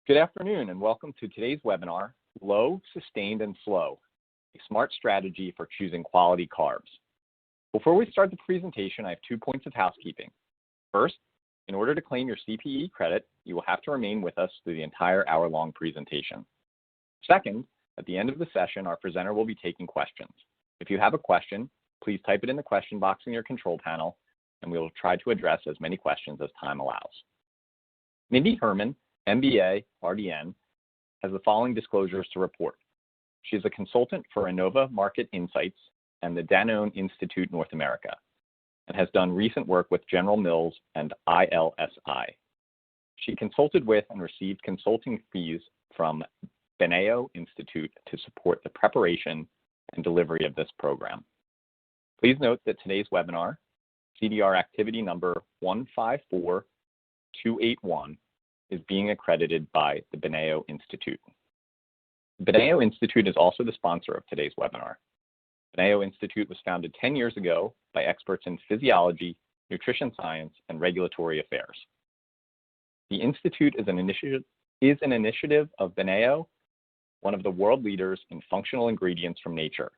Good afternoon and welcome to today's webinar, Low, Sustained, and Slow, a smart strategy for choosing quality carbs. Before we start the presentation, I have 2 points of housekeeping. First, in order to claim your CPE credit, you will have to remain with us through the entire hour-long presentation. Second, at the end of the session, our presenter will be taking questions. If you have a question, please type it in the question box in your control panel, and we will try to address as many questions as time allows. Mindy Hermann, MBA, RDN, has the following disclosures to report. She is a consultant for Innova Market Insights and the Danone Institute North America, and has done recent work with General Mills and ILSI. She consulted with and received consulting fees from Beneo Institute to support the preparation and delivery of this program. Please note that today's webinar, CDR activity number 154281, is being accredited by the Beneo Institute. The Beneo Institute is also the sponsor of today's webinar. Beneo Institute was founded 10 years ago by experts in physiology, nutrition science, and regulatory affairs. The Institute is an initiative of Beneo, one of the world leaders in functional ingredients from nature,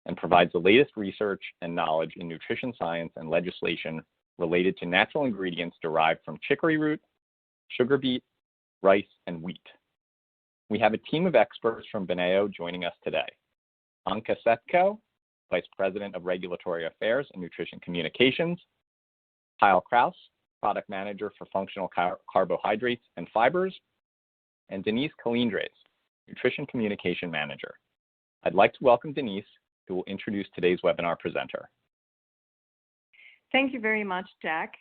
and provides the latest research and knowledge in nutrition science and legislation related to natural ingredients derived from chicory root, sugar beet, rice, and wheat. We have a team of experts from Beneo joining us today. Anka Setko, Vice President of Regulatory Affairs and Nutrition Communications, Kyle Kraus, Product Manager for Functional Carbohydrates and Fibers, and Denise Kalindres, Nutrition Communication Manager. I'd like to welcome Denise, who will introduce today's webinar presenter. Thank you very much, Jack.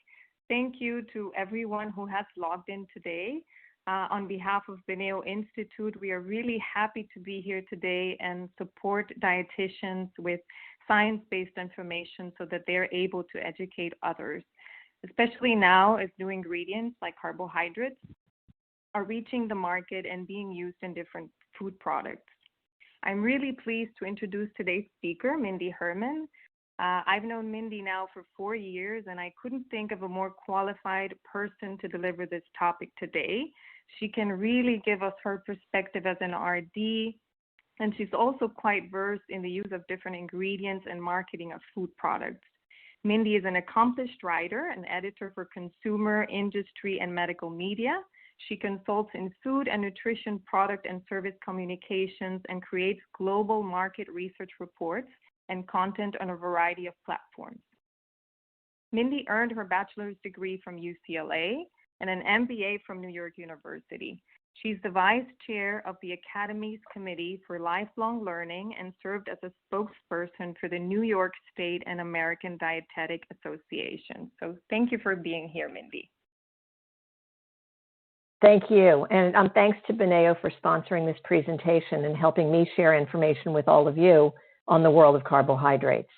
Thank you to everyone who has logged in today. On behalf of Beneo Institute, we are really happy to be here today and support dietitians with science-based information so that they're able to educate others, especially now as new ingredients like carbohydrates are reaching the market and being used in different food products. I'm really pleased to introduce today's speaker, Mindy Hermann. I've known Mindy now for 4 years, and I couldn't think of a more qualified person to deliver this topic today. She can really give us her perspective as an RD, and she's also quite versed in the use of different ingredients and marketing of food products. Mindy is an accomplished writer and editor for consumer, industry, and medical media. She consults in food and nutrition product and service communications and creates global market research reports and content on a variety of platforms. Mindy earned her bachelor's degree from UCLA and an MBA from New York University. She's the vice chair of the Academy's Committee for Lifelong Learning and served as a spokesperson for the New York State and American Dietetic Association. So thank you for being here, Mindy. Thank you, and thanks to Beneo for sponsoring this presentation and helping me share information with all of you on the world of carbohydrates.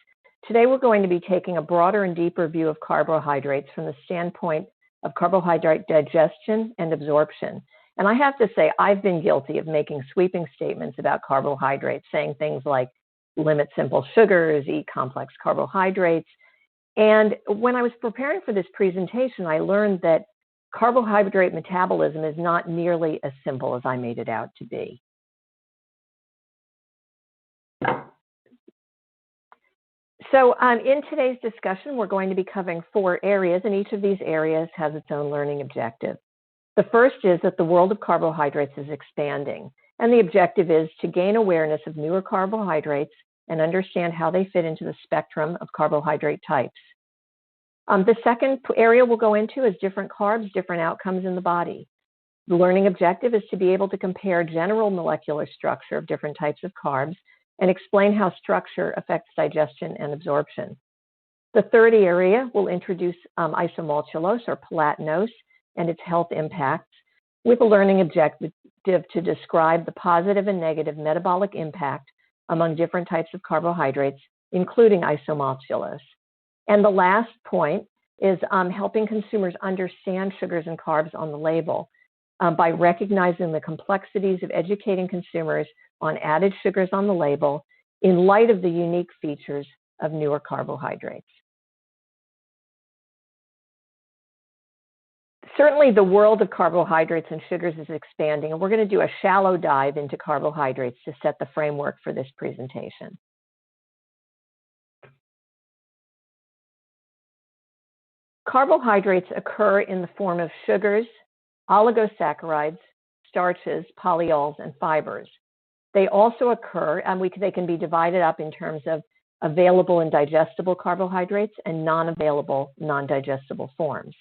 Today we're going to be taking a broader and deeper view of carbohydrates from the standpoint of carbohydrate digestion and absorption. And I have to say, I've been guilty of making sweeping statements about carbohydrates, saying things like limit simple sugars, eat complex carbohydrates. And when I was preparing for this presentation, I learned that carbohydrate metabolism is not nearly as simple as I made it out to be. So in today's discussion, we're going to be covering 4 areas, and each of these areas has its own learning objective. The first is that the world of carbohydrates is expanding, and the objective is to gain awareness of newer carbohydrates and understand how they fit into the spectrum of carbohydrate types. The second area we'll go into is different carbs, different outcomes in the body. The learning objective is to be able to compare general molecular structure of different types of carbs and explain how structure affects digestion and absorption. The third area will introduce Isomaltulos or Palatinose and its health impacts with a learning objective to describe the positive and negative metabolic impact among different types of carbohydrates, including Isomaltulos. And the last point is helping consumers understand sugars and carbs on the label by recognizing the complexities of educating consumers on added sugars on the label in light of the unique features of newer carbohydrates. Certainly the world of carbohydrates and sugars is expanding, and we're going to do a shallow dive into carbohydrates to set the framework for this presentation. Carbohydrates occur in the form of sugars, oligosaccharides, starches, polyols, and fibers. They also occur, and they can be divided up in terms of available and digestible carbohydrates and non-available, non-digestible forms.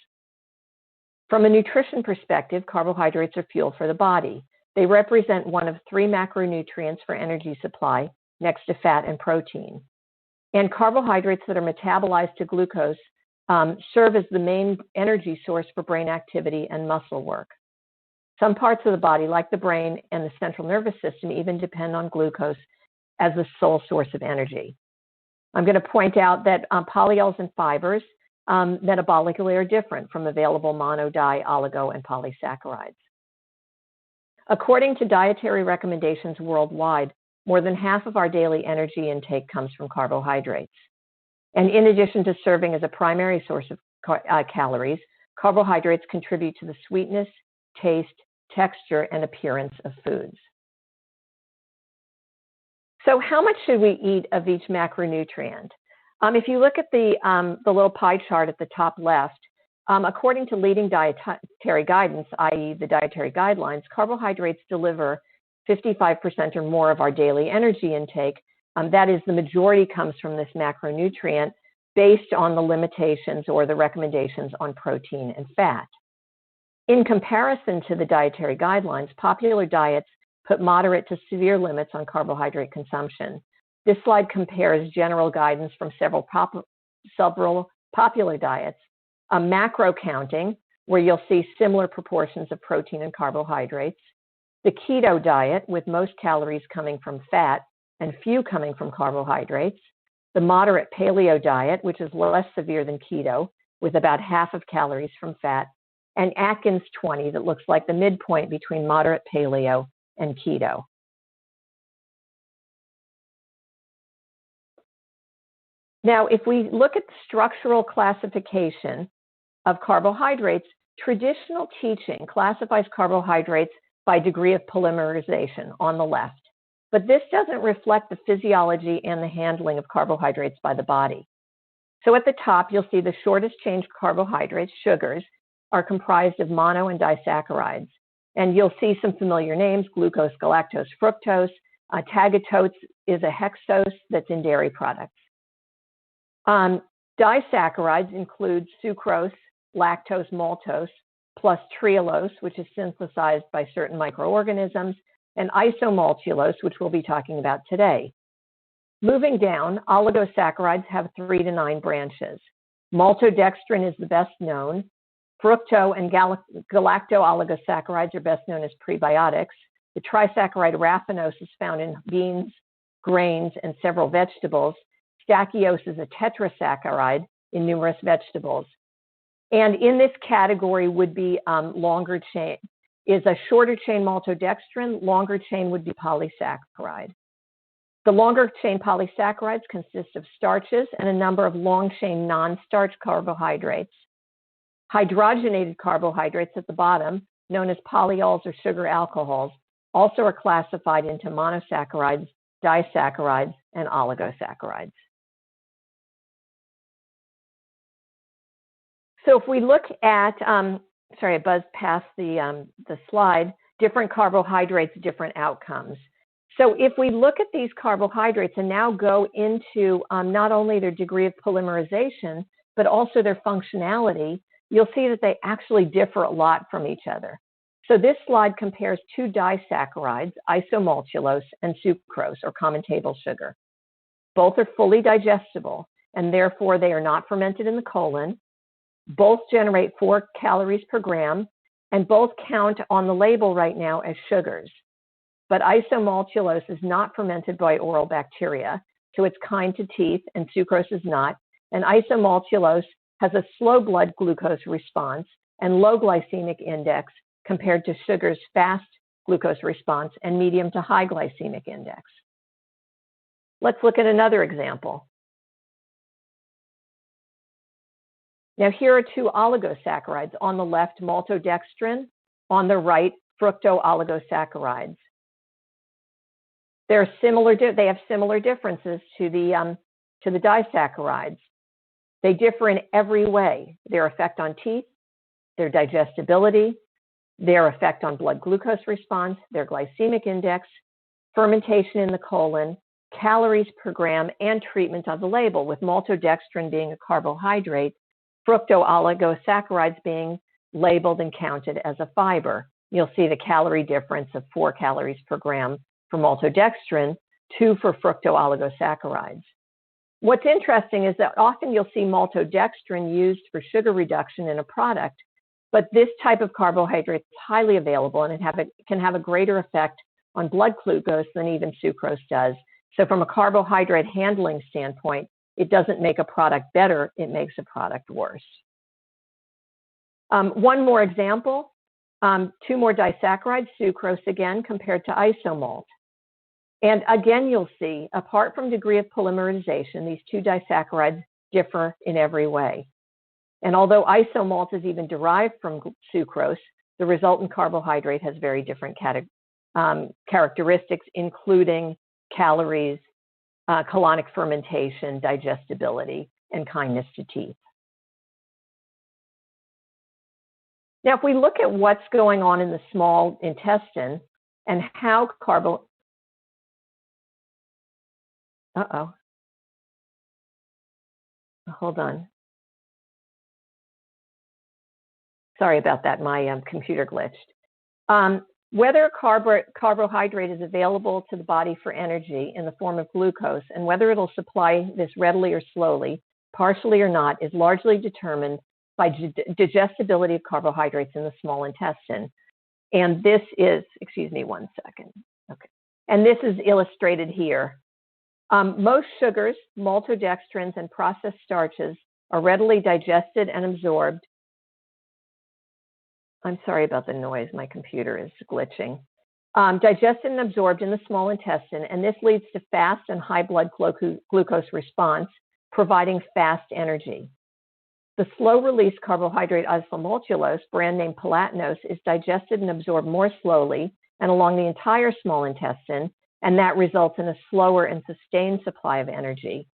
From a nutrition perspective, carbohydrates are fuel for the body. They represent one of 3 macronutrients for energy supply, next to fat and protein. And carbohydrates that are metabolized to glucose serve as the main energy source for brain activity and muscle work. Some parts of the body, like the brain and the central nervous system, even depend on glucose as the sole source of energy. I'm going to point out that polyols and fibers metabolically are different from available mono, di, oligo, and polysaccharides. According to dietary recommendations worldwide, more than half of our daily energy intake comes from carbohydrates. And in addition to serving as a primary source of calories, carbohydrates contribute to the sweetness, taste, texture, and appearance of foods. So how much should we eat of each macronutrient? If you look at the little pie chart at the top left, according to leading dietary guidance, i.e. the dietary guidelines, carbohydrates deliver 55% or more of our daily energy intake. That is, the majority comes from this macronutrient based on the limitations or the recommendations on protein and fat. In comparison to the dietary guidelines, popular diets put moderate to severe limits on carbohydrate consumption. This slide compares general guidance from several popular diets, macro counting, where you'll see similar proportions of protein and carbohydrates, the keto diet, with most calories coming from fat and few coming from carbohydrates, the moderate paleo diet, which is less severe than keto, with about half of calories from fat, and Atkins 20, that looks like the midpoint between moderate paleo and keto. Now, if we look at the structural classification of carbohydrates, traditional teaching classifies carbohydrates by degree of polymerization on the left. But this doesn't reflect the physiology and the handling of carbohydrates by the body. So at the top, you'll see the shortest chain carbohydrates, sugars, are comprised of mono and disaccharides. And you'll see some familiar names: glucose, galactose, fructose. Tagatose is a hexose that's in dairy products. Disaccharides include sucrose, lactose, maltose, plus trehalose, which is synthesized by certain microorganisms, and isomaltulos, which we'll be talking about today. Moving down, oligosaccharides have 3 to 9 branches. Maltodextrin is the best known. Fructo and galacto-oligosaccharides are best known as prebiotics. The trisaccharide raffinose is found in beans, grains, and several vegetables. Stachyose is a tetrasaccharide in numerous vegetables. And in this category would be longer chain. Is a shorter chain maltodextrin, longer chain would be polysaccharide. The longer chain polysaccharides consist of starches and a number of long chain non-starch carbohydrates. Hydrogenated carbohydrates at the bottom, known as polyols or sugar alcohols, also are classified into monosaccharides, disaccharides, and oligosaccharides. So if we look at, sorry, I buzzed past the slide, different carbohydrates, different outcomes. So if we look at these carbohydrates and now go into not only their degree of polymerization, but also their functionality, you'll see that they actually differ a lot from each other. So this slide compares 2 disaccharides, isomaltulos and sucrose, or common table sugar. Both are fully digestible, and therefore they are not fermented in the colon. Both generate 4 calories per gram, and both count on the label right now as sugars. But isomaltulose is not fermented by oral bacteria, so it's kind to teeth, and sucrose is not. And isomaltulose has a slow blood glucose response and low glycemic index compared to sugar's fast glucose response and medium to high glycemic index. Let's look at another example. Now, here are two oligosaccharides. On the left, maltodextrin. On the right, fructooligosaccharides. They have similar differences to the disaccharides. They differ in every way: their effect on teeth, their digestibility, their effect on blood glucose response, their glycemic index, fermentation in the colon, calories per gram, and treatment on the label, with maltodextrin being a carbohydrate, fructooligosaccharides being labeled and counted as a fiber. You'll see the calorie difference of 4 calories per gram for maltodextrin, 2 for fructooligosaccharides. What's interesting is that often you'll see maltodextrin used for sugar reduction in a product, but this type of carbohydrate is highly available and it can have a greater effect on blood glucose than even sucrose does. So from a carbohydrate handling standpoint, it doesn't make a product better, it makes a product worse. One more example, 2 more disaccharides, sucrose again compared to isomalt. And again, you'll see, apart from degree of polymerization, these 2 disaccharides differ in every way. And although isomalt is even derived from sucrose, the resultant carbohydrate has very different characteristics, including calories, colonic fermentation, digestibility, and kindness to teeth. Now, if we look at what's going on in the small intestine and how hold on. Sorry about that, my computer glitched. Whether carbohydrate is available to the body for energy in the form of glucose and whether it'll supply this readily or slowly, partially or not, is largely determined by digestibility of carbohydrates in the small intestine. And this is, excuse me one second. Okay. And this is illustrated here. Most sugars, maltodextrins, and processed starches are readily digested and absorbed. I'm sorry about the noise, my computer is glitching. Digested and absorbed in the small intestine, and this leads to fast and high blood glucose response, providing fast energy. The slow-release carbohydrate isomaltulos, brand name Palatinose, is digested and absorbed more slowly and along the entire small intestine, and that results in a slower and sustained supply of energy.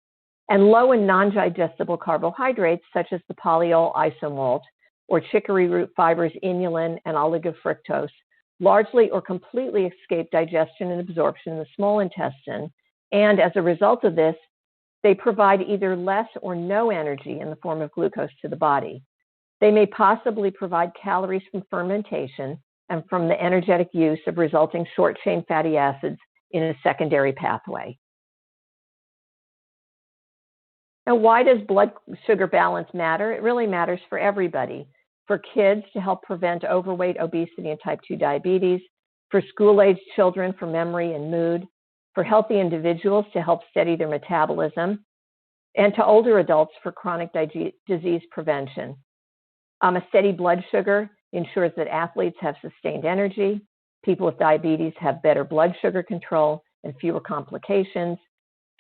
And low and non-digestible carbohydrates, such as the polyol isomalt or chicory root fibers, inulin, and oligofructose, largely or completely escape digestion and absorption in the small intestine, and as a result of this, they provide either less or no energy in the form of glucose to the body. They may possibly provide calories from fermentation and from the energetic use of resulting short-chain fatty acids in a secondary pathway. Now, why does blood sugar balance matter? It really matters for everybody. For kids, to help prevent overweight, obesity, and type 2 diabetes. For school-aged children, for memory and mood. For healthy individuals, to help steady their metabolism. And to older adults, for chronic disease prevention. A steady blood sugar ensures that athletes have sustained energy. People with diabetes have better blood sugar control and fewer complications.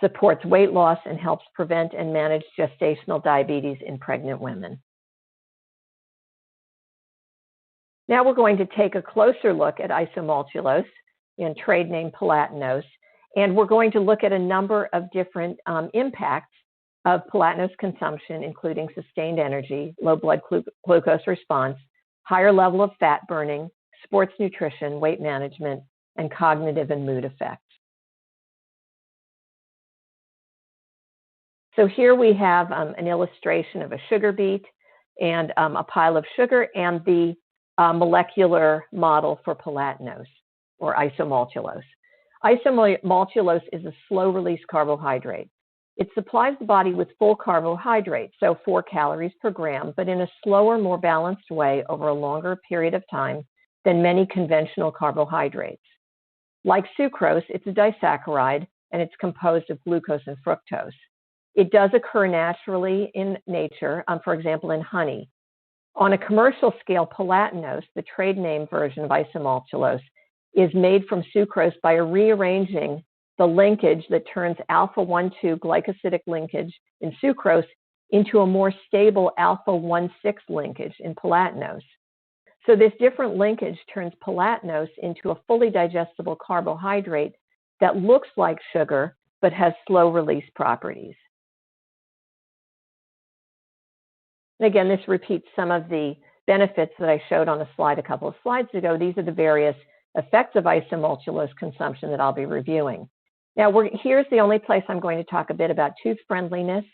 Supports weight loss and helps prevent and manage gestational diabetes in pregnant women. Now we're going to take a closer look at isomaltulose, in trade name Palatinose, and we're going to look at a number of different impacts of Palatinose consumption, including sustained energy, low blood glucose response, higher level of fat burning, sports nutrition, weight management, and cognitive and mood effects. So here we have an illustration of a sugar beet and a pile of sugar and the molecular model for Palatinose, or isomaltulose. Isomaltulose is a slow-release carbohydrate. It supplies the body with full carbohydrate, so 4 calories per gram, but in a slower, more balanced way over a longer period of time than many conventional carbohydrates. Like sucrose, it's a disaccharide, and it's composed of glucose and fructose. It does occur naturally in nature, for example, in honey. On a commercial scale, Palatinose, the trade name version of isomaltulose, is made from sucrose by rearranging the linkage that turns alpha-1,2 glycosidic linkage in sucrose into a more stable alpha-1,6 linkage in Palatinose. So this different linkage turns Palatinose into a fully digestible carbohydrate that looks like sugar but has slow release properties. And again, this repeats some of the benefits that I showed on a slide a couple of slides ago. These are the various effects of isomaltulose consumption that I'll be reviewing. Now, here's the only place I'm going to talk a bit about tooth friendliness.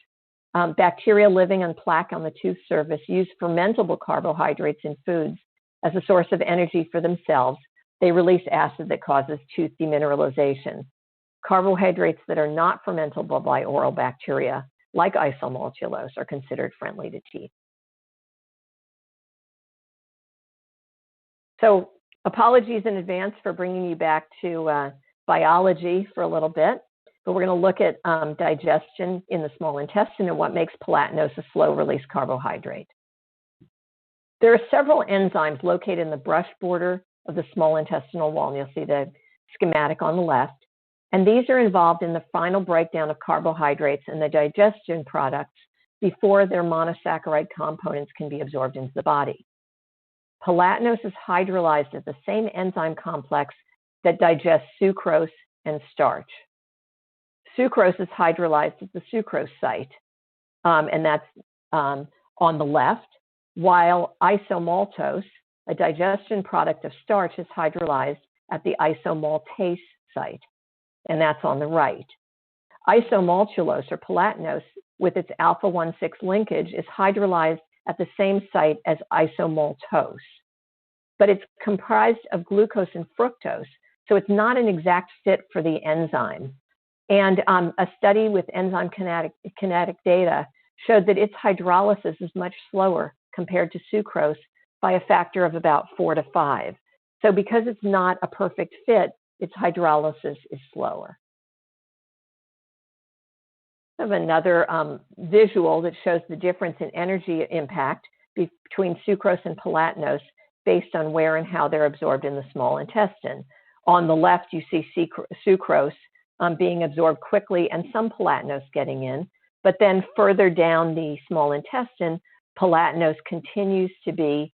Bacteria living on plaque on the tooth surface use fermentable carbohydrates in foods as a source of energy for themselves. They release acid that causes tooth demineralization. Carbohydrates that are not fermentable by oral bacteria, like isomaltulose, are considered friendly to teeth. So apologies in advance for bringing you back to biology for a little bit, but we're going to look at digestion in the small intestine and what makes Palatinose a slow-release carbohydrate. There are several enzymes located in the brush border of the small intestinal wall, and you'll see the schematic on the left. And these are involved in the final breakdown of carbohydrates and the digestion products before their monosaccharide components can be absorbed into the body. Palatinose is hydrolyzed at the same enzyme complex that digests sucrose and starch. Sucrose is hydrolyzed at the sucrose site, and that's on the left, while isomaltose, a digestion product of starch, is hydrolyzed at the isomaltase site, and that's on the right. Isomaltulose, or Palatinose, with its alpha-1,6 linkage, is hydrolyzed at the same site as isomaltose, but it's comprised of glucose and fructose, so it's not an exact fit for the enzyme. And a study with enzyme kinetic data showed that its hydrolysis is much slower compared to sucrose by a factor of about 4 to 5. So because it's not a perfect fit, its hydrolysis is slower. I have another visual that shows the difference in energy impact between sucrose and Palatinose based on where and how they're absorbed in the small intestine. On the left, you see sucrose being absorbed quickly and some Palatinose getting in, but then further down the small intestine, Palatinose continues to be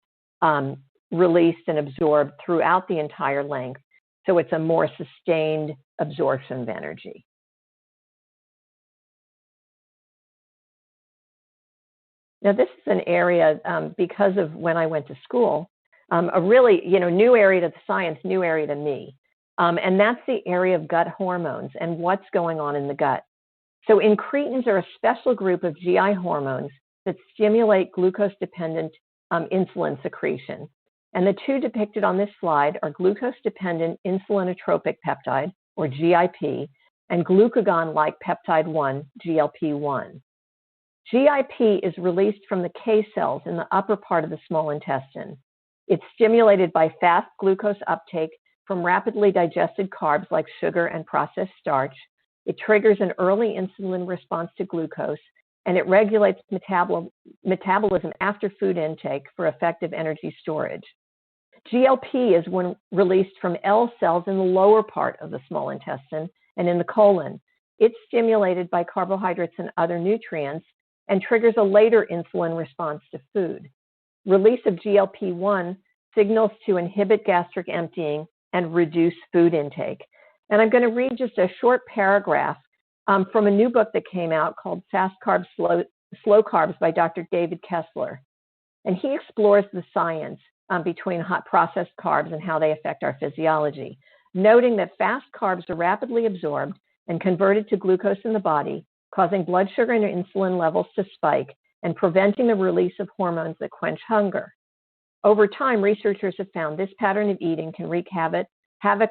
released and absorbed throughout the entire length, so it's a more sustained absorption of energy. Now, this is an area, because of when I went to school, a really, new area to the science, new area to me. And that's the area of gut hormones and what's going on in the gut. So incretins are a special group of GI hormones that stimulate glucose-dependent insulin secretion. And the two depicted on this slide are glucose-dependent insulinotropic peptide, or GIP, and glucagon-like peptide 1, GLP-1. GIP is released from the K cells in the upper part of the small intestine. It's stimulated by fast glucose uptake from rapidly digested carbs like sugar and processed starch. It triggers an early insulin response to glucose, and it regulates metabolism after food intake for effective energy storage. GLP is when released from L cells in the lower part of the small intestine and in the colon. It's stimulated by carbohydrates and other nutrients and triggers a later insulin response to food. Release of GLP-1 signals to inhibit gastric emptying and reduce food intake. And I'm going to read just a short paragraph from a new book that came out called Fast Carbs, Slow Carbs by Dr. David Kessler. And he explores the science between hot processed carbs and how they affect our physiology, noting that fast carbs are rapidly absorbed and converted to glucose in the body, causing blood sugar and insulin levels to spike and preventing the release of hormones that quench hunger. Over time, researchers have found this pattern of eating can wreak havoc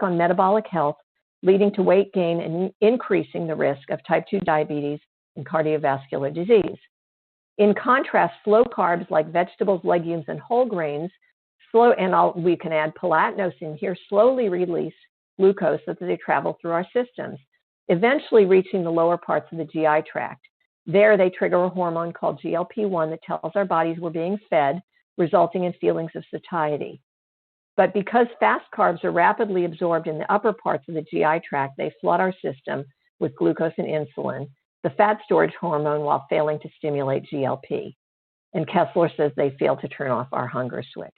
on metabolic health, leading to weight gain and increasing the risk of type 2 diabetes and cardiovascular disease. In contrast, slow carbs like vegetables, legumes, and whole grains, we can add Palatinose in here, slowly release glucose so that they travel through our systems, eventually reaching the lower parts of the GI tract. There, they trigger a hormone called GLP-1 that tells our bodies we're being fed, resulting in feelings of satiety. But because fast carbs are rapidly absorbed in the upper parts of the GI tract, they flood our system with glucose and insulin, the fat storage hormone while failing to stimulate GLP. And Kessler says they fail to turn off our hunger switch.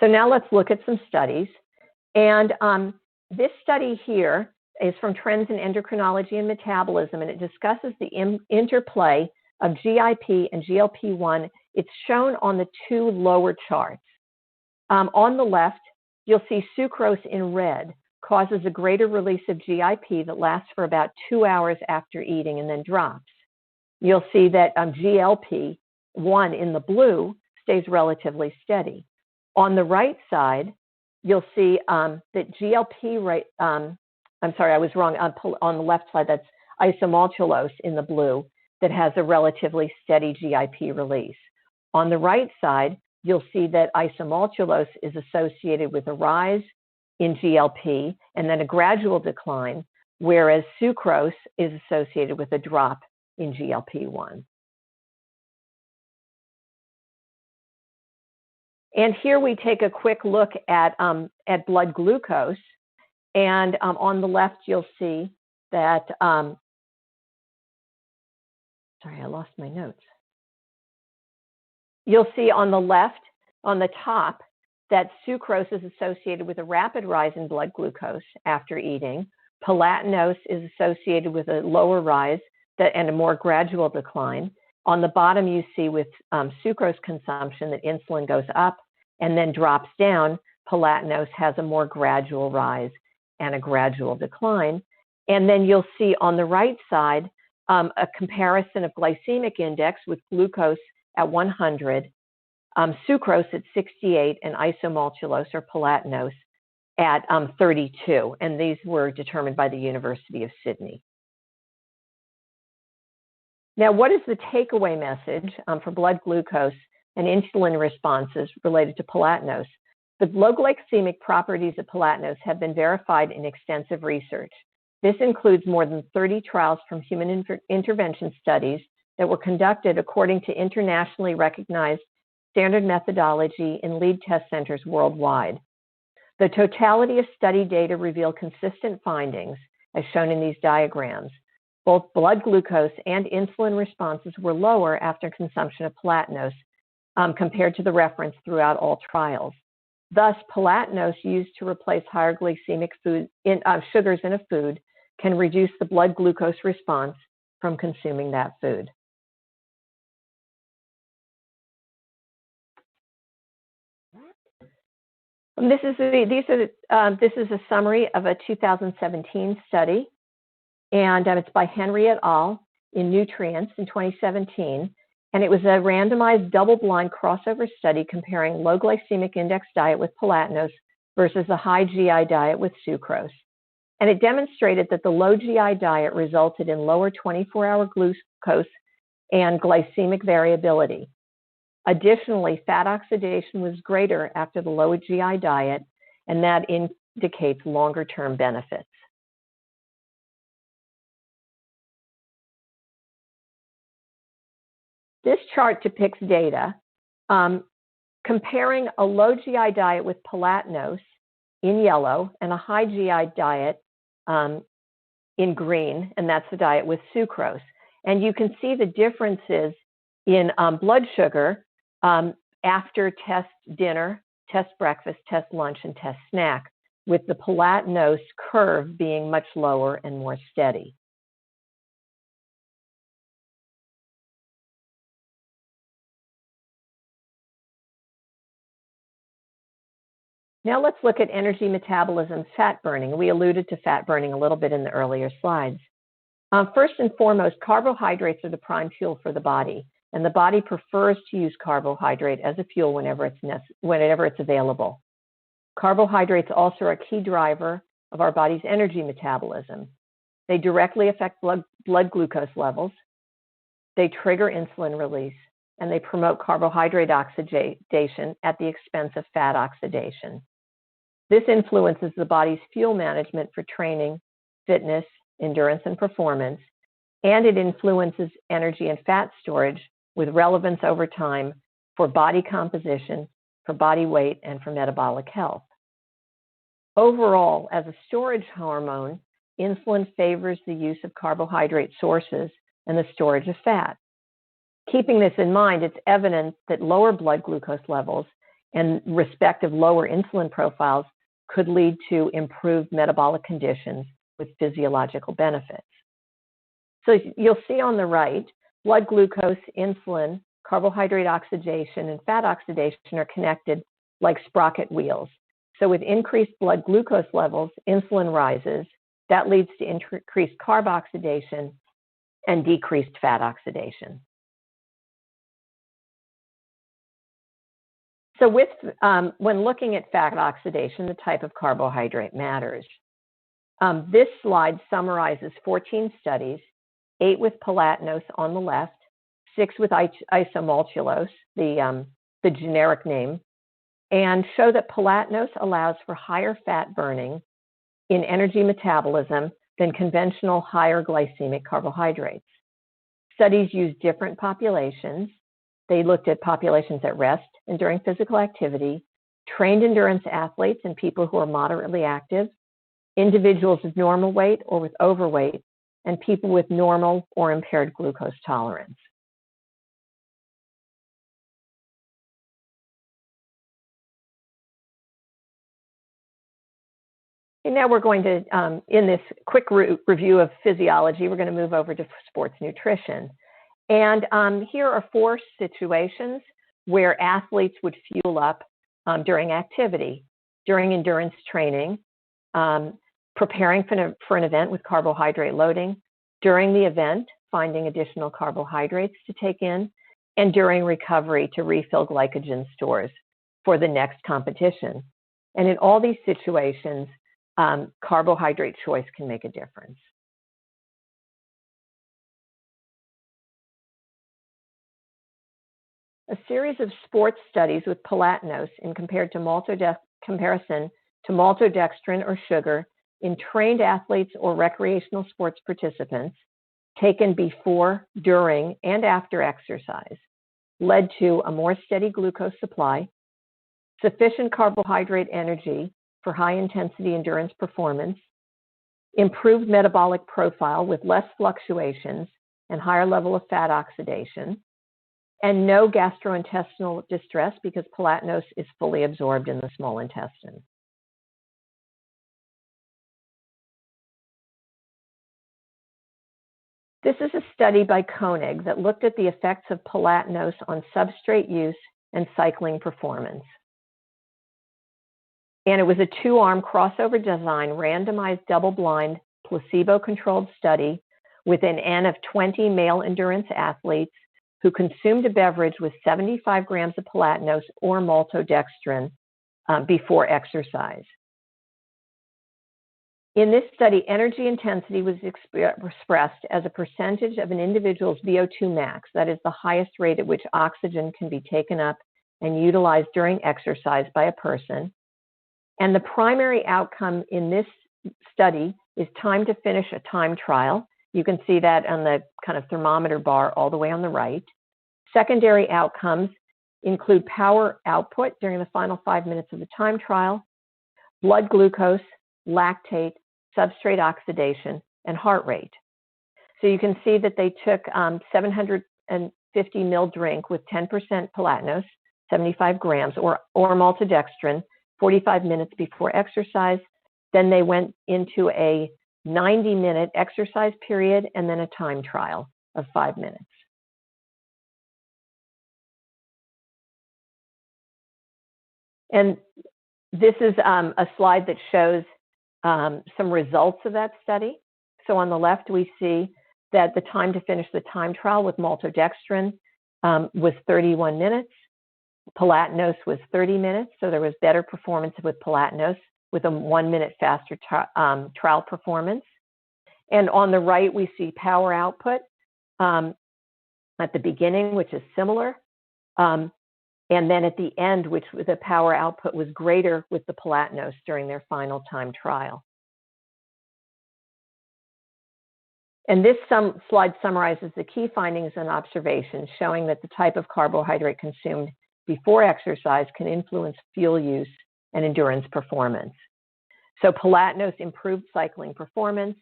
So now let's look at some studies. And this study here is from Trends in Endocrinology and Metabolism, and it discusses the interplay of GIP and GLP-1. It's shown on the two lower charts. On the left, you'll see sucrose in red causes a greater release of GIP that lasts for about 2 hours after eating and then drops. You'll see that GLP-1 in the blue stays relatively steady. On the right side, you'll see that I'm sorry, I was wrong. On the left side, that's Isomaltulos in the blue that has a relatively steady GIP release. On the right side, you'll see that Isomaltulos is associated with a rise in GLP and then a gradual decline, whereas sucrose is associated with a drop in GLP-1. And here we take a quick look at blood glucose. And on the left, you'll see that, sorry, I lost my notes. You'll see on the left, on the top, that sucrose is associated with a rapid rise in blood glucose after eating. Palatinose is associated with a lower rise and a more gradual decline. On the bottom, you see with sucrose consumption that insulin goes up and then drops down. Palatinose has a more gradual rise and a gradual decline. And then you'll see on the right side a comparison of glycemic index with glucose at 100, sucrose at 68, and isomaltulose or palatinose at 32. And these were determined by the University of Sydney. Now, what is the takeaway message for blood glucose and insulin responses related to palatinose? The low glycemic properties of palatinose have been verified in extensive research. This includes more than 30 trials from human intervention studies that were conducted according to internationally recognized standard methodology in lead test centers worldwide. The totality of study data reveal consistent findings, as shown in these diagrams. Both blood glucose and insulin responses were lower after consumption of palatinose compared to the reference throughout all trials. Thus, palatinose used to replace higher glycemic sugars in a food can reduce the blood glucose response from consuming that food. This is a summary of a 2017 study, and it's by Henry et al. In Nutrients in 2017, and it was a randomized double-blind crossover study comparing low glycemic index diet with palatinose versus a high GI diet with sucrose. And it demonstrated that the low GI diet resulted in lower 24-hour glucose and glycemic variability. Additionally, fat oxidation was greater after the low GI diet, and that indicates longer-term benefits. This chart depicts data comparing a low GI diet with palatinose in yellow and a high GI diet in green, and that's the diet with sucrose. And you can see the differences in blood sugar after test dinner, test breakfast, test lunch, and test snack, with the palatinose curve being much lower and more steady. Now let's look at energy metabolism, fat burning. We alluded to fat burning a little bit in the earlier slides. First and foremost, carbohydrates are the prime fuel for the body, and the body prefers to use carbohydrate as a fuel whenever it's available. Carbohydrates also are a key driver of our body's energy metabolism. They directly affect blood glucose levels, they trigger insulin release, and they promote carbohydrate oxidation at the expense of fat oxidation. This influences the body's fuel management for training, fitness, endurance, and performance, and it influences energy and fat storage with relevance over time for body composition, for body weight, and for metabolic health. Overall, as a storage hormone, insulin favors the use of carbohydrate sources and the storage of fat. Keeping this in mind, it's evident that lower blood glucose levels and respective lower insulin profiles could lead to improved metabolic conditions with physiological benefits. So you'll see on the right, blood glucose, insulin, carbohydrate oxidation, and fat oxidation are connected like sprocket wheels. So with increased blood glucose levels, insulin rises. That leads to increased carb oxidation and decreased fat oxidation. So when looking at fat oxidation, the type of carbohydrate matters. This slide summarizes 14 studies, 8 with Palatinose on the left, 6 with Isomaltulos, the generic name, and show that Palatinose allows for higher fat burning in energy metabolism than conventional higher glycemic carbohydrates. Studies used different populations. They looked at populations at rest and during physical activity, trained endurance athletes and people who are moderately active, individuals with normal weight or with overweight, and people with normal or impaired glucose tolerance. And now we're going to, in this quick review of physiology, we're going to move over to sports nutrition. And here are 4 situations where athletes would fuel up during activity, during endurance training, preparing for an event with carbohydrate loading, during the event, finding additional carbohydrates to take in, and during recovery to refill glycogen stores for the next competition. And in all these situations, carbohydrate choice can make a difference. A series of sports studies with Palatinose in comparison to maltodextrin or sugar in trained athletes or recreational sports participants taken before, during, and after exercise led to a more steady glucose supply, sufficient carbohydrate energy for high-intensity endurance performance, improved metabolic profile with less fluctuations and higher level of fat oxidation, and no gastrointestinal distress because Palatinose is fully absorbed in the small intestine. This is a study by Koenig that looked at the effects of Palatinose on substrate use and cycling performance. And it was a 2-arm crossover design, randomized, double-blind, placebo-controlled study with an N of 20 male endurance athletes who consumed a beverage with 75 grams of Palatinose or maltodextrin before exercise. In this study, energy intensity was expressed as a percentage of an individual's VO2 max, that is the highest rate at which oxygen can be taken up and utilized during exercise by a person. And the primary outcome in this study is time to finish a time trial. You can see that on the kind of thermometer bar all the way on the right. Secondary outcomes include power output during the final 5 minutes of the time trial, blood glucose, lactate, substrate oxidation, and heart rate. So you can see that they took 750 ml drink with 10% Palatinose, 75 grams, or maltodextrin, 45 minutes before exercise. Then they went into a 90-minute exercise period and then a time trial of 5 minutes. And this is a slide that shows some results of that study. So on the left, we see that the time to finish the time trial with maltodextrin was 31 minutes. Palatinose was 30 minutes, so there was better performance with Palatinose with a 1-minute faster trial performance. And on the right, we see power output at the beginning, which is similar. And then at the end, which the power output was greater with the Palatinose during their final time trial. And this slide summarizes the key findings and observations showing that the type of carbohydrate consumed before exercise can influence fuel use and endurance performance. So Palatinose improved cycling performance,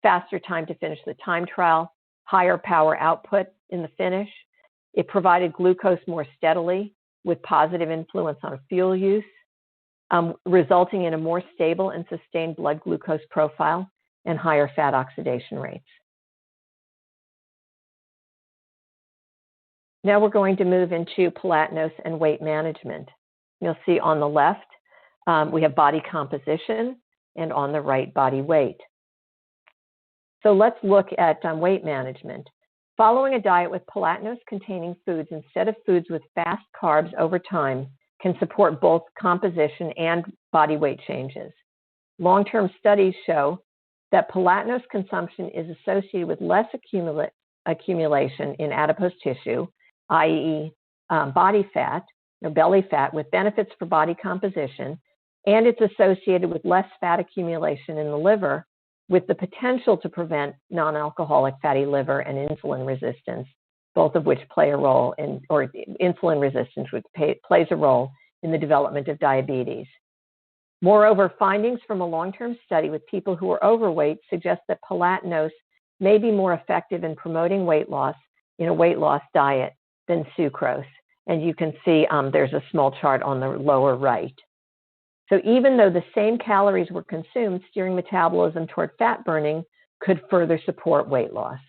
faster time to finish the time trial, higher power output in the finish. It provided glucose more steadily with positive influence on fuel use, resulting in a more stable and sustained blood glucose profile and higher fat oxidation rates. Now we're going to move into Palatinose and weight management. You'll see on the left, we have body composition, and on the right, body weight. So let's look at weight management. Following a diet with Palatinose-containing foods instead of foods with fast carbs over time can support both composition and body weight changes. Long-term studies show that Palatinose consumption is associated with less accumulation in adipose tissue, i.e. Body fat, or belly fat, with benefits for body composition, and it's associated with less fat accumulation in the liver, with the potential to prevent non-alcoholic fatty liver and insulin resistance, both of which play a role in, or insulin resistance, which plays a role in the development of diabetes. Moreover, findings from a long-term study with people who are overweight suggest that Palatinose may be more effective in promoting weight loss in a weight loss diet than sucrose. And you can see there's a small chart on the lower right. So even though the same calories were consumed, steering metabolism toward fat burning could further support weight loss.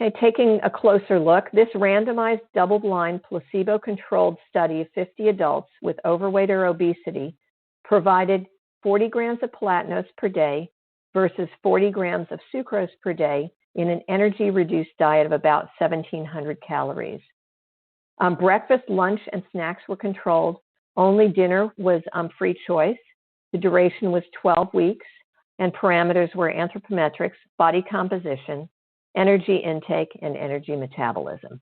Okay, taking a closer look, this randomized double-blind placebo-controlled study of 50 adults with overweight or obesity provided 40 grams of Palatinose per day versus 40 grams of sucrose per day in an energy-reduced diet of about 1,700 calories. Breakfast, lunch, and snacks were controlled. Only dinner was free choice. The duration was 12 weeks, and parameters were anthropometrics, body composition, energy intake, and energy metabolism.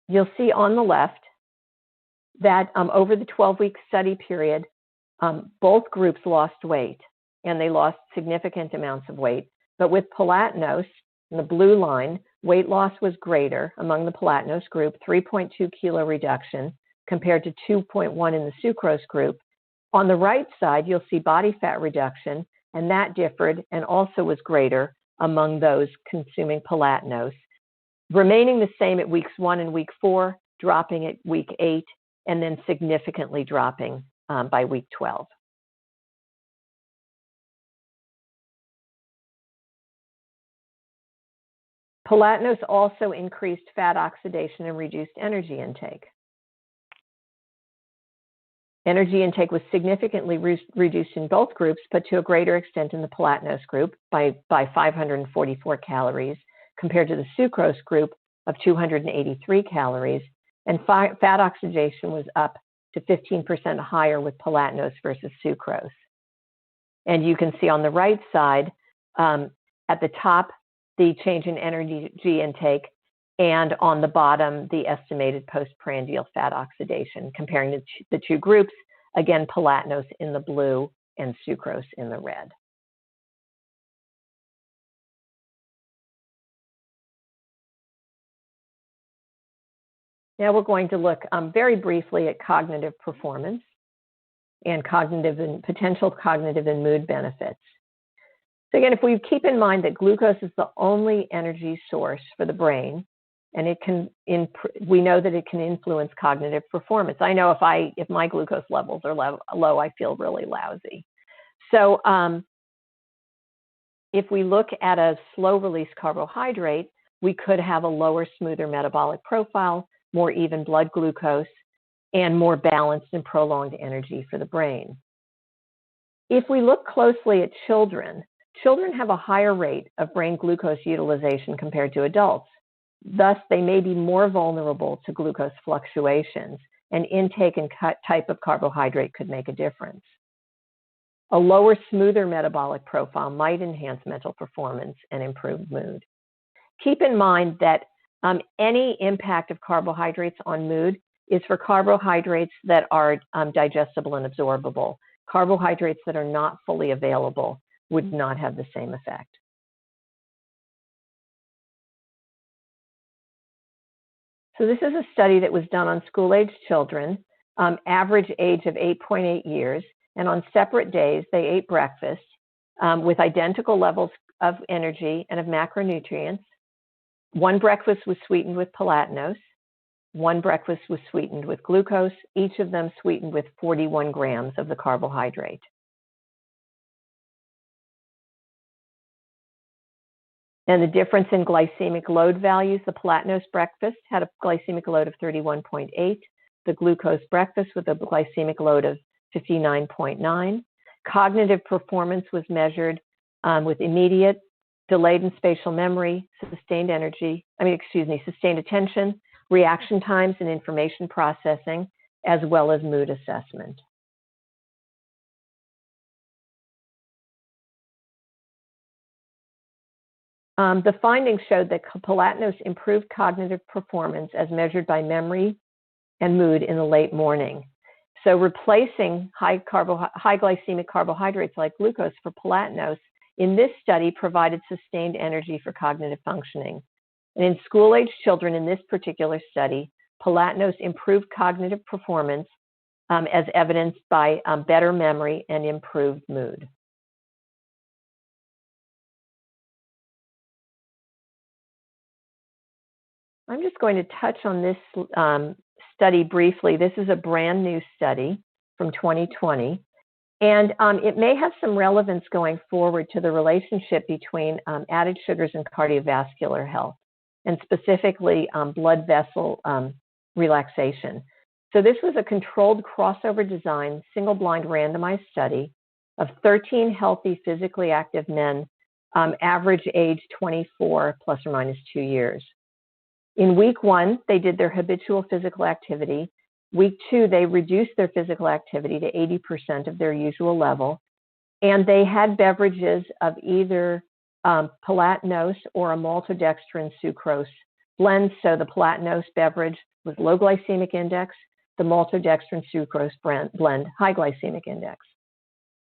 You'll see on the left that over the 12-week study period, both groups lost weight, and they lost significant amounts of weight. But with Palatinose, in the blue line, weight loss was greater among the Palatinose group, 3.2 kilo reduction compared to 2.1 in the sucrose group. On the right side, you'll see body fat reduction, and that differed and also was greater among those consuming Palatinose, remaining the same at weeks 1 and week 4, dropping at week 8, and then significantly dropping by week 12. Palatinose also increased fat oxidation and reduced energy intake. Energy intake was significantly reduced in both groups, but to a greater extent in the Palatinose group by 544 calories compared to the sucrose group of 283 calories. And fat oxidation was up to 15% higher with Palatinose versus sucrose. And you can see on the right side, at the top, the change in energy intake, and on the bottom, the estimated postprandial fat oxidation, comparing the two groups, again, Palatinose in the blue and sucrose in the red. Now we're going to look very briefly at cognitive performance and potential cognitive and mood benefits. So again, if we keep in mind that glucose is the only energy source for the brain, and we know that it can influence cognitive performance. I know if my glucose levels are low, I feel really lousy. So if we look at a slow-release carbohydrate, we could have a lower, smoother metabolic profile, more even blood glucose, and more balanced and prolonged energy for the brain. If we look closely at children have a higher rate of brain glucose utilization compared to adults. Thus, they may be more vulnerable to glucose fluctuations, and intake and type of carbohydrate could make a difference. A lower, smoother metabolic profile might enhance mental performance and improve mood. Keep in mind that any impact of carbohydrates on mood is for carbohydrates that are digestible and absorbable. Carbohydrates that are not fully available would not have the same effect. So this is a study that was done on school-aged children, average age of 8.8 years, and on separate days, they ate breakfast with identical levels of energy and of macronutrients. One breakfast was sweetened with Palatinose. One breakfast was sweetened with glucose, each of them sweetened with 41 grams of the carbohydrate. And the difference in glycemic load values, the Palatinose breakfast had a glycemic load of 31.8, the glucose breakfast with a glycemic load of 59.9. Cognitive performance was measured with immediate, delayed and spatial memory, sustained attention, reaction times and information processing, as well as mood assessment. The findings showed that Palatinose improved cognitive performance as measured by memory and mood in the late morning. So replacing high glycemic carbohydrates like glucose for Palatinose in this study provided sustained energy for cognitive functioning. And in school-aged children in this particular study, Palatinose improved cognitive performance as evidenced by better memory and improved mood. I'm just going to touch on this study briefly. This is a brand new study from 2020, and it may have some relevance going forward to the relationship between added sugars and cardiovascular health, and specifically blood vessel relaxation. So this was a controlled crossover design, single-blind randomized study of 13 healthy physically active men, average age 24 plus or minus 2 years. In week 1, they did their habitual physical activity. Week 2, they reduced their physical activity to 80% of their usual level. And they had beverages of either Palatinose or a maltodextrin sucrose blend. So the Palatinose beverage was low glycemic index, the maltodextrin sucrose blend, high glycemic index.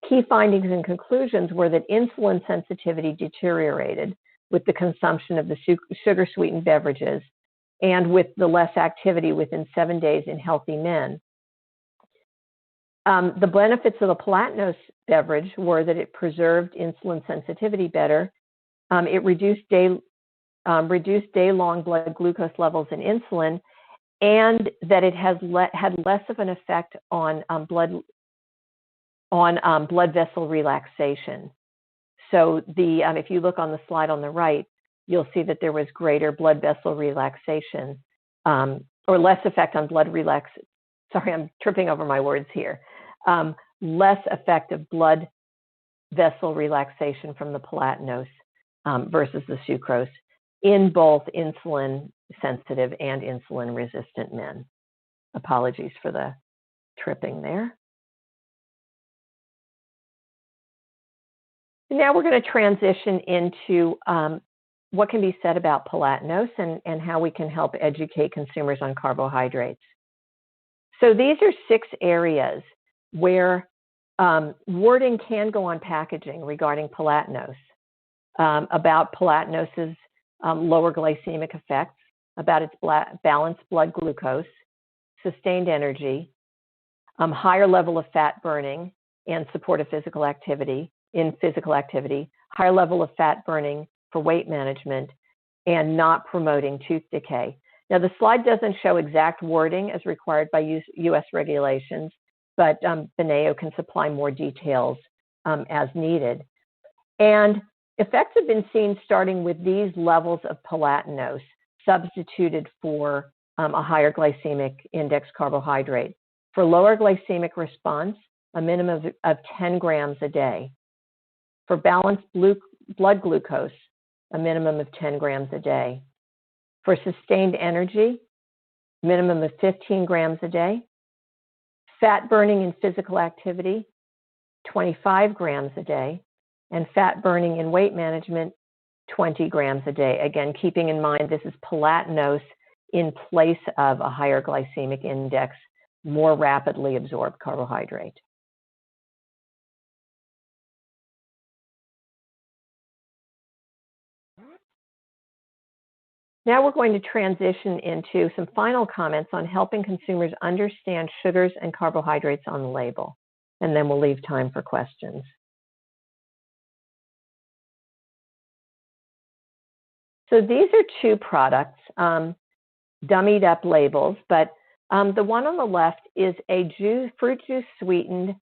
Key findings and conclusions were that insulin sensitivity deteriorated with the consumption of the sugar-sweetened beverages and with the less activity within 7 days in healthy men. The benefits of the Palatinose beverage were that it preserved insulin sensitivity better. It reduced day-long blood glucose levels in insulin, and that it had less of an effect on blood vessel relaxation. So if you look on the slide on the right, you'll see that there was greater blood vessel relaxation, or less effect on blood relax. Sorry, I'm tripping over my words here. Less effect of blood vessel relaxation from the Palatinose versus the sucrose in both insulin sensitive and insulin resistant men. Apologies for the tripping there. Now we're going to transition into what can be said about Palatinose and how we can help educate consumers on carbohydrates. So these are 6 areas where wording can go on packaging regarding Palatinose, about Palatinose's lower glycemic effects, about its balanced blood glucose, sustained energy, higher level of fat burning and supportive physical activity, higher level of fat burning for weight management, and not promoting tooth decay. Now, the slide doesn't show exact wording as required by U.S. regulations, but Beneo can supply more details as needed. And effects have been seen starting with these levels of Palatinose substituted for a higher glycemic index carbohydrate. For lower glycemic response, a minimum of 10 grams a day. For balanced blood glucose, a minimum of 10 grams a day. For sustained energy, minimum of 15 grams a day. Fat burning in physical activity, 25 grams a day. And fat burning in weight management, 20 grams a day. Again, keeping in mind this is Palatinose in place of a higher glycemic index, more rapidly absorbed carbohydrate. Now we're going to transition into some final comments on helping consumers understand sugars and carbohydrates on the label, and then we'll leave time for questions. So these are two products, dummied up labels, but the one on the left is a fruit juice sweetened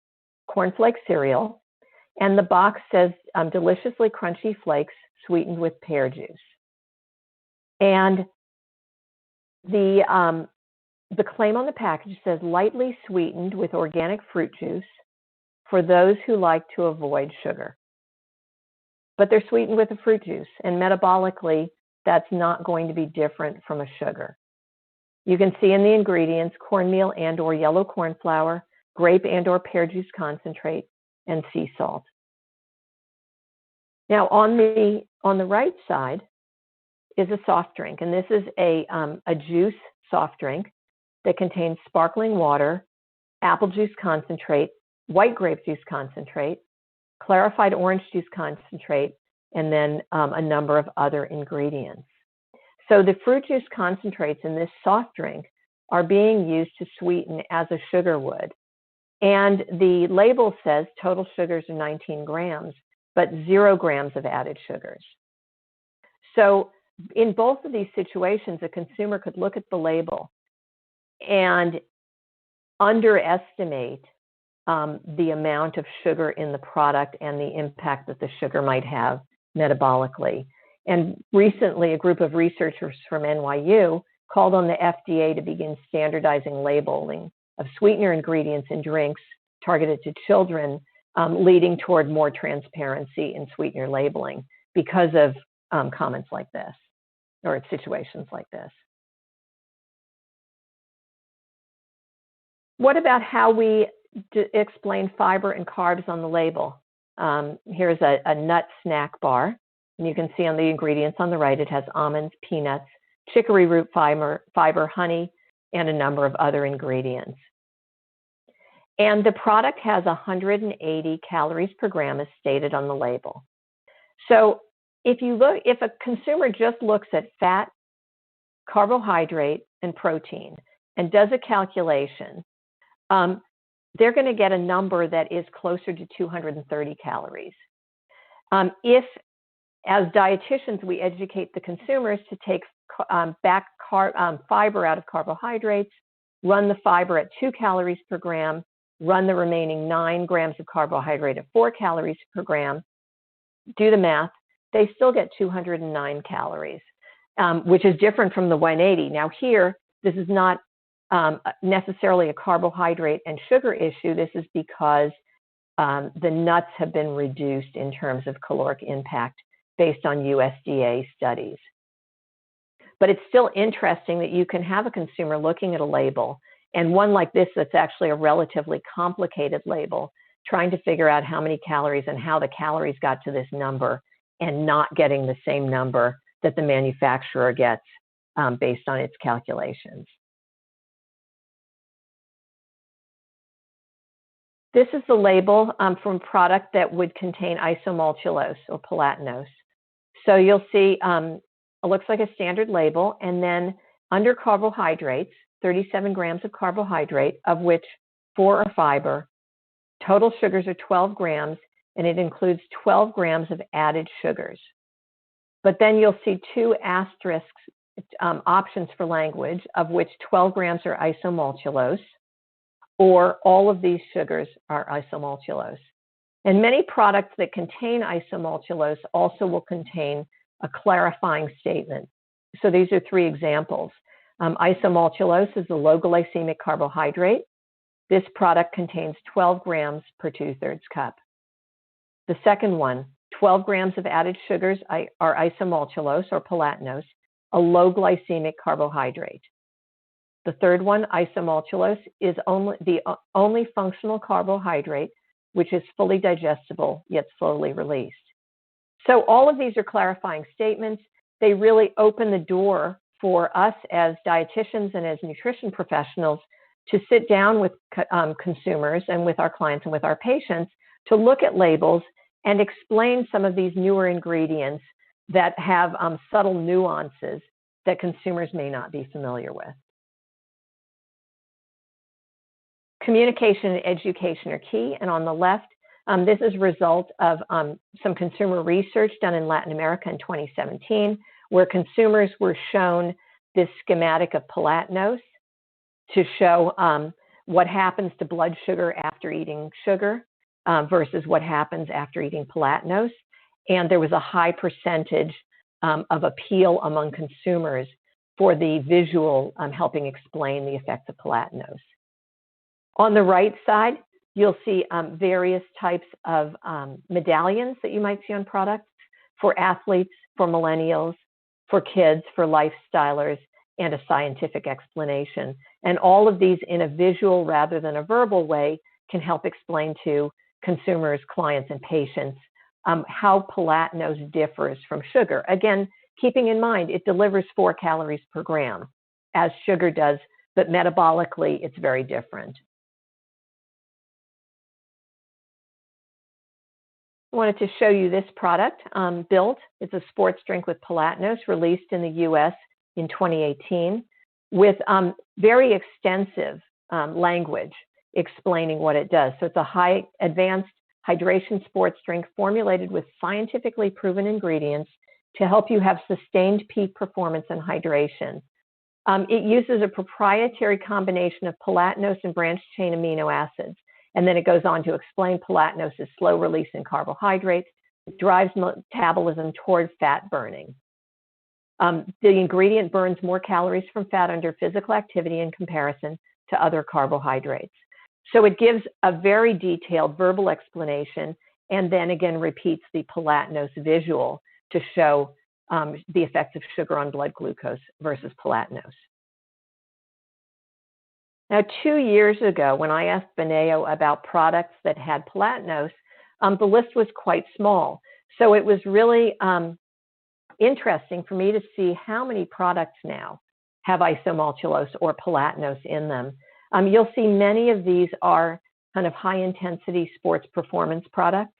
cornflake cereal, and the box says deliciously crunchy flakes sweetened with pear juice. And the claim on the package says lightly sweetened with organic fruit juice for those who like to avoid sugar. But they're sweetened with a fruit juice, and metabolically, that's not going to be different from a sugar. You can see in the ingredients cornmeal and or yellow corn flour, grape and or pear juice concentrate, and sea salt. Now on the right side is a soft drink, and this is a juice soft drink that contains sparkling water, apple juice concentrate, white grape juice concentrate, clarified orange juice concentrate, and then a number of other ingredients. So the fruit juice concentrates in this soft drink are being used to sweeten as a sugar would. And the label says total sugars are 19 grams, but 0 grams of added sugars. So in both of these situations, a consumer could look at the label and underestimate the amount of sugar in the product and the impact that the sugar might have metabolically. And recently, a group of researchers from NYU called on the FDA to begin standardizing labeling of sweetener ingredients in drinks targeted to children, leading toward more transparency in sweetener labeling because of comments like this, or situations like this. What about how we explain fiber and carbs on the label? Here's a nut snack bar. And you can see on the ingredients on the right, it has almonds, peanuts, chicory root fiber, honey, and a number of other ingredients. And the product has 180 calories per gram as stated on the label. So if a consumer just looks at fat, carbohydrate, and protein and does a calculation, they're going to get a number that is closer to 230 calories. If, as dietitians, we educate the consumers to take back fiber out of carbohydrates, run the fiber at 2 calories per gram, run the remaining 9 grams of carbohydrate at 4 calories per gram, do the math, they still get 209 calories, which is different from the 180. Now here, this is not necessarily a carbohydrate and sugar issue. This is because the nuts have been reduced in terms of caloric impact based on USDA studies. But it's still interesting that you can have a consumer looking at a label, and one like this that's actually a relatively complicated label, trying to figure out how many calories and how the calories got to this number, and not getting the same number that the manufacturer gets based on its calculations. This is the label from a product that would contain isomaltulos or Palatinose. So you'll see it looks like a standard label, and then under carbohydrates, 37 grams of carbohydrate, of which 4 are fiber. Total sugars are 12 grams, and it includes 12 grams of added sugars. But then you'll see 2 asterisks options for language, of which 12 grams are isomaltulose, or all of these sugars are isomaltulose. And many products that contain isomaltulose also will contain a clarifying statement. So these are 3 examples. Isomaltulose is a low glycemic carbohydrate. This product contains 12 grams per 2/3 cup. The second one, 12 grams of added sugars are isomaltulose or Palatinose, a low glycemic carbohydrate. The third one, isomaltulose, is the only functional carbohydrate which is fully digestible yet slowly released. So all of these are clarifying statements. They really open the door for us as dietitians and as nutrition professionals to sit down with consumers and with our clients and with our patients to look at labels and explain some of these newer ingredients that have subtle nuances that consumers may not be familiar with. Communication and education are key, and on the left, this is a result of some consumer research done in Latin America in 2017, where consumers were shown this schematic of Palatinose to show what happens to blood sugar after eating sugar versus what happens after eating Palatinose. And there was a high percentage of appeal among consumers for the visual helping explain the effects of Palatinose. On the right side, you'll see various types of medallions that you might see on products for athletes, for millennials, for kids, for lifestylers, and a scientific explanation. And all of these in a visual rather than a verbal way can help explain to consumers, clients, and patients how Palatinose differs from sugar. Again, keeping in mind it delivers 4 calories per gram, as sugar does, but metabolically it's very different. I wanted to show you this product, Built. It's a sports drink with Palatinose, released in the US in 2018, with very extensive language explaining what it does. So it's a high advanced hydration sports drink formulated with scientifically proven ingredients to help you have sustained peak performance and hydration. It uses a proprietary combination of Palatinose and branched chain amino acids. And then it goes on to explain Palatinose's slow release in carbohydrates. It drives metabolism toward fat burning. The ingredient burns more calories from fat under physical activity in comparison to other carbohydrates. So it gives a very detailed verbal explanation and then again repeats the Palatinose visual to show the effects of sugar on blood glucose versus Palatinose. Now, 2 years ago, when I asked Beneo about products that had Palatinose, the list was quite small. So it was really interesting for me to see how many products now have Isomaltulos or Palatinose in them. You'll see many of these are kind of high-intensity sports performance products,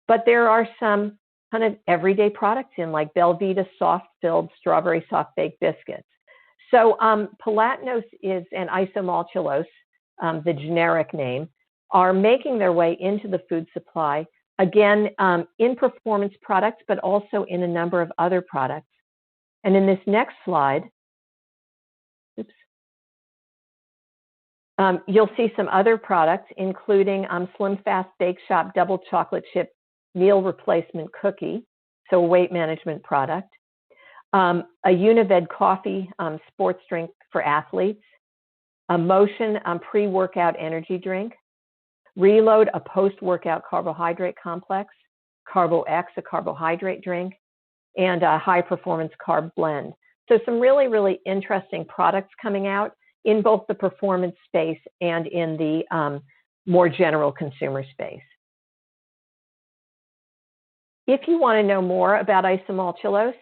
but there are some kind of everyday products in, like Belvita soft-filled strawberry soft-baked biscuits. So Palatinose is, and Isomaltulos, the generic name, are making their way into the food supply, again, in performance products, but also in a number of other products. And in this next slide, you'll see some other products, including Slim Fast Bake Shop Double Chocolate Chip Meal Replacement Cookie, so a weight management product. A Unived coffee sports drink for athletes, a Motion pre-workout energy drink, Reload, a post-workout carbohydrate complex, CarboX, a carbohydrate drink, and a high-performance carb blend. So some really, really interesting products coming out in both the performance space and in the more general consumer space. If you want to know more about Isomaltulos,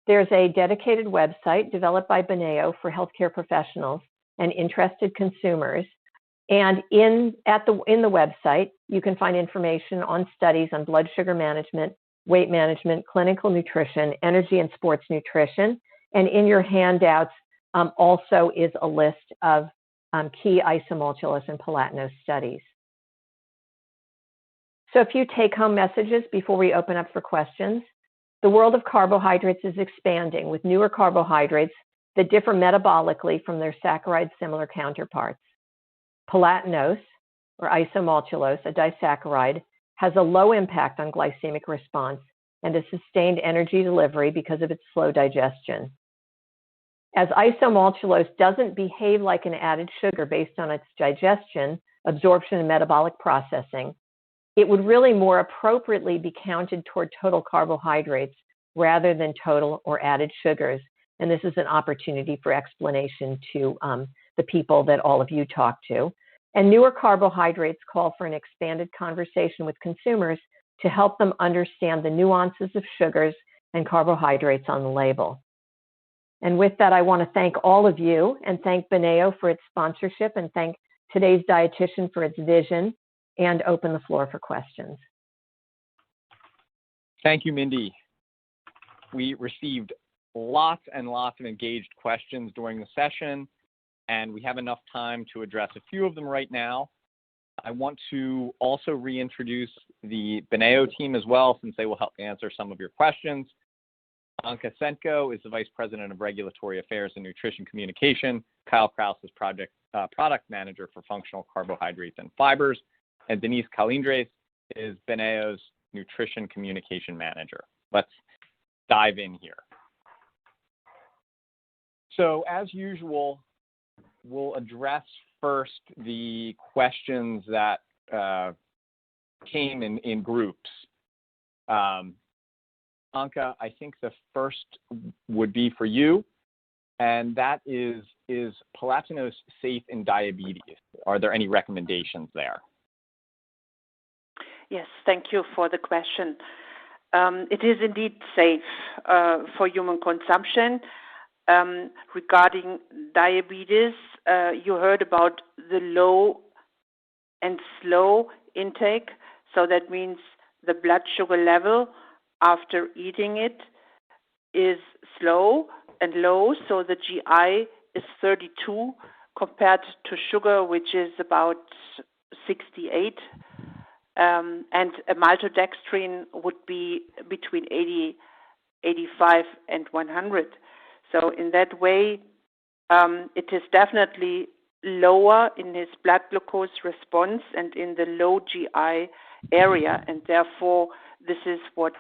there's a dedicated website developed by Beneo for healthcare professionals and interested consumers. And in the website, you can find information on studies on blood sugar management, weight management, clinical nutrition, energy and sports nutrition. And in your handouts also is a list of key Isomaltulos and Palatinose studies. So a few take-home messages before we open up for questions. The world of carbohydrates is expanding with newer carbohydrates that differ metabolically from their saccharide-similar counterparts. Palatinose, or Isomaltulos, a disaccharide, has a low impact on glycemic response and a sustained energy delivery because of its slow digestion. As Isomaltulos doesn't behave like an added sugar based on its digestion, absorption, and metabolic processing, it would really more appropriately be counted toward total carbohydrates rather than total or added sugars. And this is an opportunity for explanation to the people that all of you talk to. And newer carbohydrates call for an expanded conversation with consumers to help them understand the nuances of sugars and carbohydrates on the label. And with that, I want to thank all of you and thank Beneo for its sponsorship and thank Today's Dietitian for its vision, and open the floor for questions. Thank you, Mindy. We received lots and lots of engaged questions during the session, and we have enough time to address a few of them right now. I want to also reintroduce the Beneo team as well, since they will help answer some of your questions. Anka Senko is the Vice President of Regulatory Affairs and Nutrition Communication. Kyle Kraus is Product Manager for Functional Carbohydrates and Fibers. And Denise Calindres is Beneo's Nutrition Communication Manager. Let's dive in here. So as usual, we'll address first the questions that came in groups. Anka, I think the first would be for you, and that is Palatinose safe in diabetes? Are there any recommendations there? Yes, thank you for the question. It is indeed safe for human consumption. Regarding diabetes, you heard about the low and slow intake. So that means the blood sugar level after eating it is slow and low. So the GI is 32 compared to sugar, which is about 68. And a maltodextrin would be between 80, 85 and 100. So in that way, it is definitely lower in his blood glucose response and in the low GI area, and therefore this is what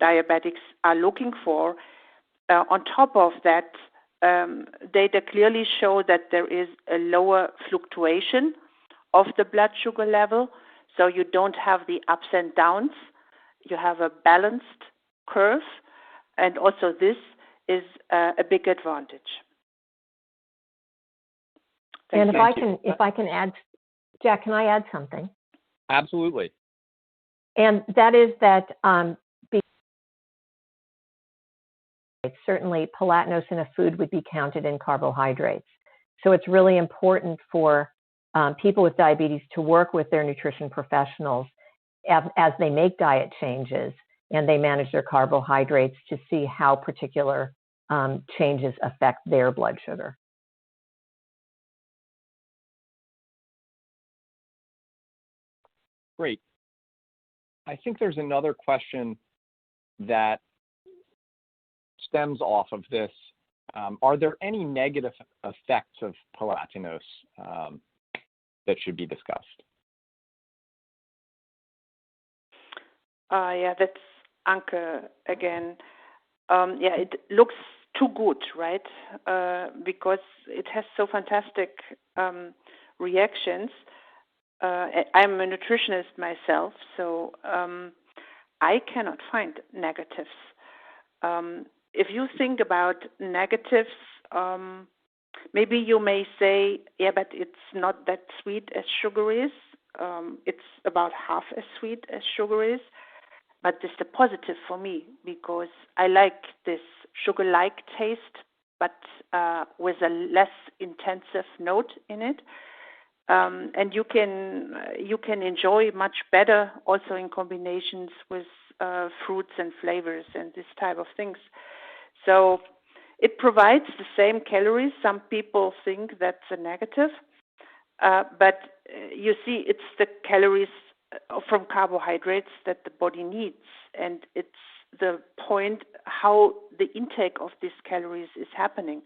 diabetics are looking for. On top of that, data clearly show that there is a lower fluctuation of the blood sugar level, so you don't have the ups and downs. You have a balanced curve, and also this is a big advantage. And if I can add, Jack, can I add something? Absolutely. And that is that certainly palatinose in a food would be counted in carbohydrates. So it's really important for people with diabetes to work with their nutrition professionals as they make diet changes and they manage their carbohydrates to see how particular changes affect their blood sugar. Great. I think there's another question that stems off of this. Are there any negative effects of Palatinose that should be discussed? Yeah, that's Anke again. Yeah, it looks too good, right? Because it has so fantastic reactions. I'm a nutritionist myself, so I cannot find negatives. If you think about negatives, maybe you may say, yeah, but it's not that sweet as sugar is. It's about half as sweet as sugar is. But this is the positive for me because I like this sugar-like taste, but with a less intensive note in it. And you can enjoy much better also in combinations with fruits and flavors and this type of things. So it provides the same calories. Some people think that's a negative, but you see it's the calories from carbohydrates that the body needs, and it's the point how the intake of these calories is happening.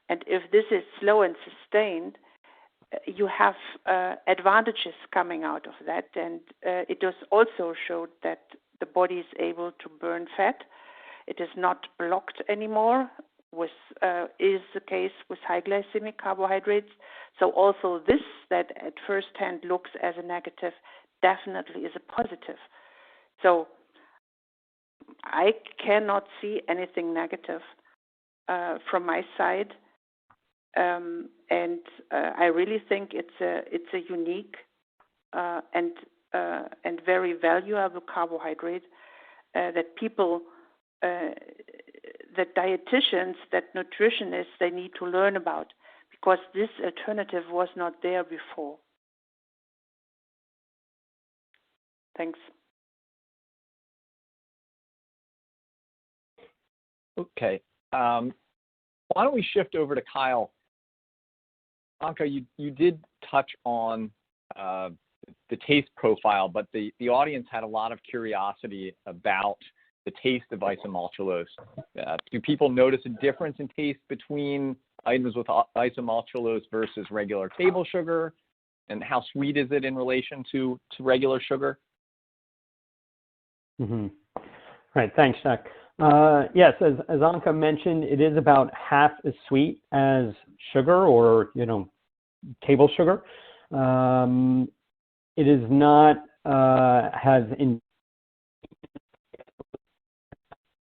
And if this is slow and sustained, you have advantages coming out of that, and it is also showed that the body is able to burn fat. It is not blocked anymore, is the case with high glycemic carbohydrates. So also this, that at first hand looks as a negative, definitely is a positive. So I cannot see anything negative from my side. And I really think it's a unique and very valuable carbohydrate that people, that dietitians, that nutritionists, they need to learn about, because this alternative was not there before. Thanks. Okay. Why don't we shift over to Kyle? Anka, you did touch on the taste profile, but the audience had a lot of curiosity about the taste of isomaltulose. Do people notice a difference in taste between items with isomaltulose versus regular table sugar? And how sweet is it in relation to regular sugar? Mm-hmm. Right, thanks, Jack. Yes, as Anka mentioned, it is about half as sweet as sugar or, table sugar. It is not, has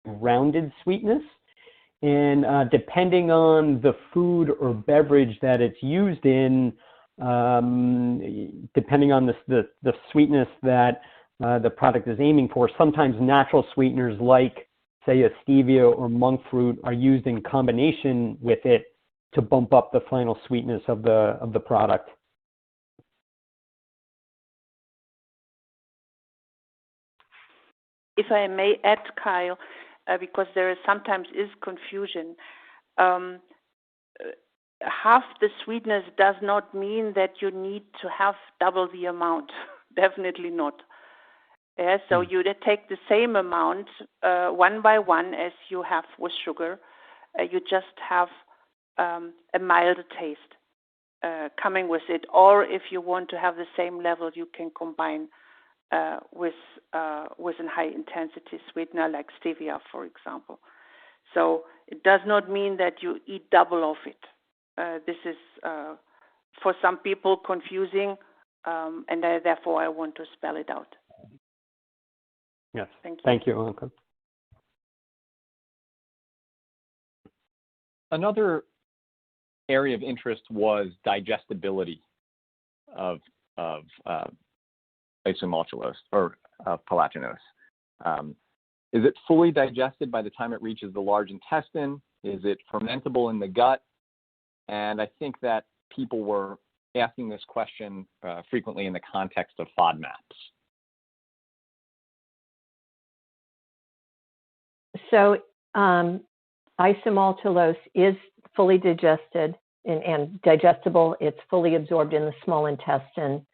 rounded sweetness. And depending on the food or beverage that it's used in, depending on the sweetness that the product is aiming for, sometimes natural sweeteners like, say, a stevia or monk fruit are used in combination with it to bump up the final sweetness of the product. If I may add, Kyle, because there sometimes is confusion. Half the sweetness does not mean that you need to have double the amount. Definitely not. Yeah, so you take the same amount one by one as you have with sugar. You just have a milder taste coming with it. Or if you want to have the same level, you can combine with a high intensity sweetener like stevia, for example. So it does not mean that you eat double of it. This is for some people confusing, and therefore I want to spell it out. Yes, thank you. Thank you, Anka. Another area of interest was digestibility of isomaltulose or Palatinose. Is it fully digested by the time it reaches the large intestine? Is it fermentable in the gut? And I think that people were asking this question frequently in the context of FODMAPs. So isomaltulose is fully digested and digestible. It's fully absorbed in the small intestine.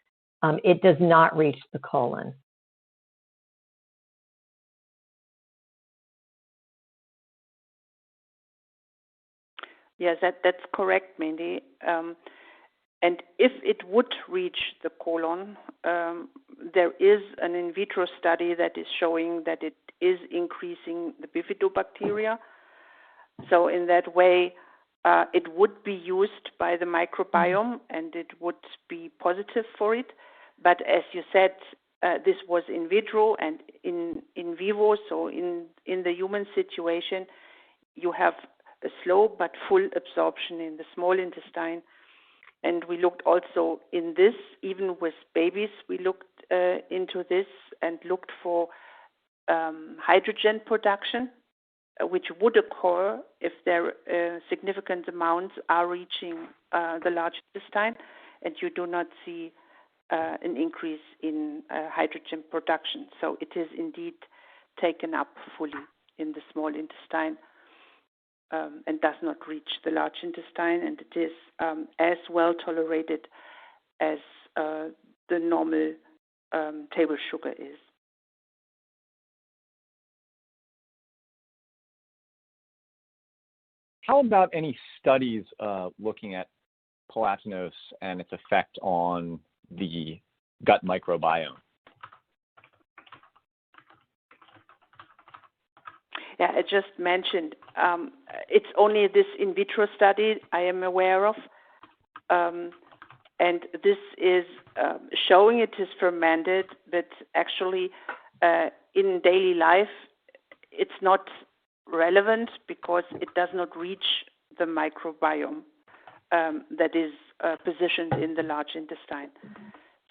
It does not reach the colon. Yes, that's correct, Mindy. And if it would reach the colon, there is an in vitro study that is showing that it is increasing the bifidobacteria. So in that way, it would be used by the microbiome and it would be positive for it. But as you said, this was in vitro and in vivo, so in the human situation, you have a slow but full absorption in the small intestine. And we looked also in this, even with babies, we looked into this and looked for hydrogen production, which would occur if there significant amounts are reaching the large intestine, and you do not see an increase in hydrogen production. So it is indeed taken up fully in the small intestine and does not reach the large intestine, and it is as well tolerated as the normal table sugar is. How about any studies looking at Palatinose and its effect on the gut microbiome? Yeah, I just mentioned it's only this in vitro study I am aware of, and this is showing it is fermented, but actually in daily life it's not relevant because it does not reach the microbiome that is positioned in the large intestine.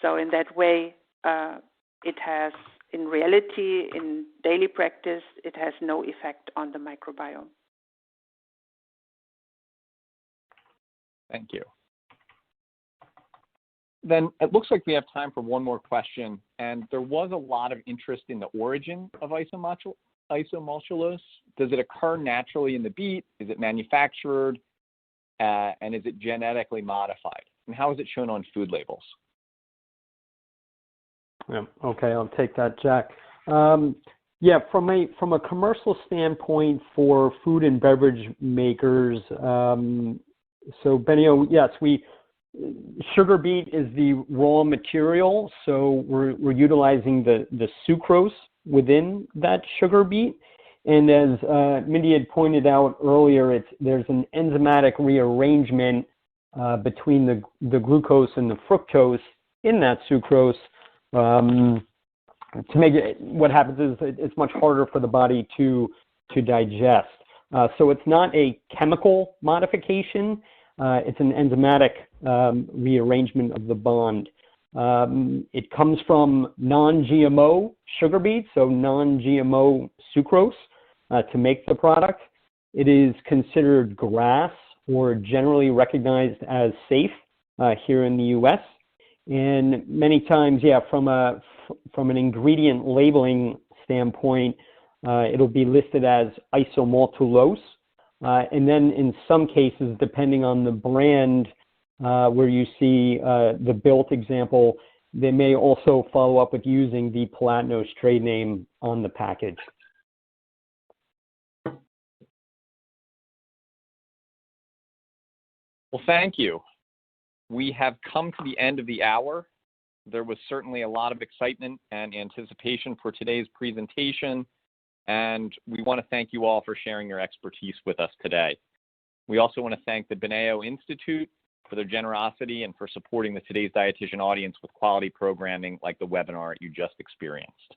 So in that way, it has, in reality, in daily practice, it has no effect on the microbiome. Thank you. Then it looks like we have time for one more question, and there was a lot of interest in the origin of Isomaltulos? Does it occur naturally in the beet? Is it manufactured? And is it genetically modified? And how is it shown on food labels? Yeah, okay, I'll take that, Jack. Yeah, from a commercial standpoint for food and beverage makers, so Benio, yes, sugar beet is the raw material, so we're utilizing the sucrose within that sugar beet. And as Mindy had pointed out earlier, there's an enzymatic rearrangement between the glucose and the fructose in that sucrose. To make it, what happens is it's much harder for the body to digest. So it's not a chemical modification. It's an enzymatic rearrangement of the bond. It comes from non-GMO sugar beets, so non-GMO sucrose to make the product. It is considered GRAS, or generally recognized as safe here in the U.S. And many times, yeah, from an ingredient labeling standpoint, it'll be listed as Isomaltulos. And then in some cases, depending on the brand where you see the built example, they may also follow up with using the Palatinose trade name on the package. Well, thank you. We have come to the end of the hour. There was certainly a lot of excitement and anticipation for today's presentation, and we want to thank you all for sharing your expertise with us today. We also want to thank the Beneo Institute for their generosity and for supporting the Today's Dietitian audience with quality programming like the webinar you just experienced.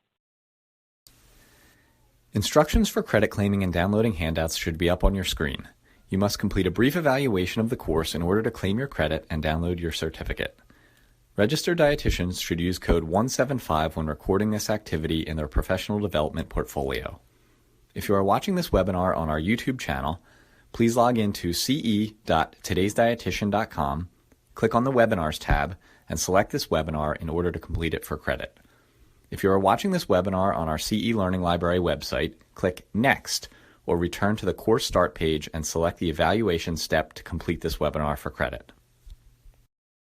Instructions for credit claiming and downloading handouts should be up on your screen. You must complete a brief evaluation of the course in order to claim your credit and download your certificate. Registered dietitians should use code 175 when recording this activity in their professional development portfolio. If you are watching this webinar on our YouTube channel, please log into ce.todaysdietitian.com, click on the Webinars tab, and select this webinar in order to complete it for credit. If you are watching this webinar on our CE Learning Library website, click Next, or return to the course start page and select the evaluation step to complete this webinar for credit.